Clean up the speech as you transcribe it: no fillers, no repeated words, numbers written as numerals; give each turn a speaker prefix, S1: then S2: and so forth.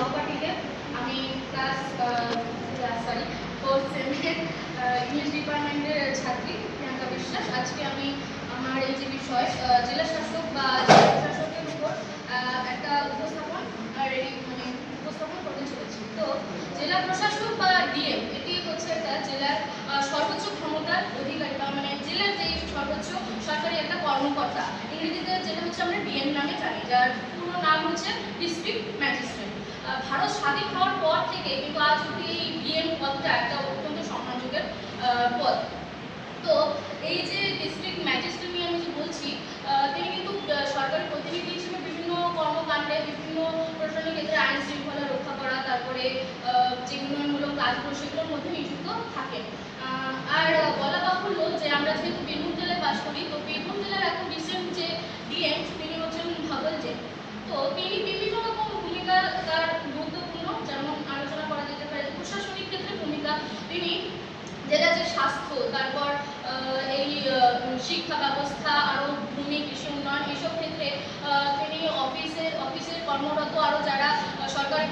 S1: সহপাঠীকে। আমি fourth সেমের English ডিপার্টমেন্টের ছাত্রী প্রিয়াঙ্কা বিশ্বাস। আজকে আমি আমার এই যে বিষয় জেলা শাসক বা জেলা প্রশাসকের উপর একটা উপস্থাপন করতে চলেছি। তো জেলা প্রশাসক বা ডিএম এটি হচ্ছে একটা জেলার সর্বোচ্চ ক্ষমতার অধিকারী বা মানে জেলার যে সর্বোচ্চ সরকারি একটা কর্মকর্তা। ইংরেজিতে যেটা হচ্ছে আমরা ডিএম নামে জানি, যার পুরো নাম হচ্ছে ডিস্ট্রিক্ট ম্যাজিস্ট্রেট। ভারত স্বাধীন হওয়ার পর থেকে কিন্তু আজ অব্দি এই ডিএম পদটা একটা অত্যন্ত সম্মানযোগ্যের পদ। তো এই যে ডিস্ট্রিক্ট ম্যাজিস্ট্রেট নিয়ে আমি যে বলছি, তিনি কিন্তু সরকারি প্রতিনিধি হিসেবে বিভিন্ন কর্মকাণ্ডে, বিভিন্ন প্রশাসনিক ক্ষেত্রে আইন শৃঙ্খলা রক্ষা করা, তারপরে যে উন্নয়নমূলক কাজগুলো সেগুলোর মধ্যে নিযুক্ত থাকেন। আর বলা বাহুল্য যে আমরা যেহেতু বীরভূম জেলায় বাস করি, তো বীরভূম জেলার এখন রিসেন্ট যে ডিএম তিনি হচ্ছেন ধবল জে। তো তিনি বিভিন্ন রকম ভূমিকা তার গুরুত্বপূর্ণ, যেমন আলোচনা করা যেতে পারে প্রশাসনিক ক্ষেত্রে ভূমিকা। তিনি জেলার যে স্বাস্থ্য, তারপর এই শিক্ষা ব্যবস্থা, আরও ভূমি, কৃষি উন্নয়ন, এসব ক্ষেত্রে তিনি অফিসে কর্মরত আরও যারা সরকারি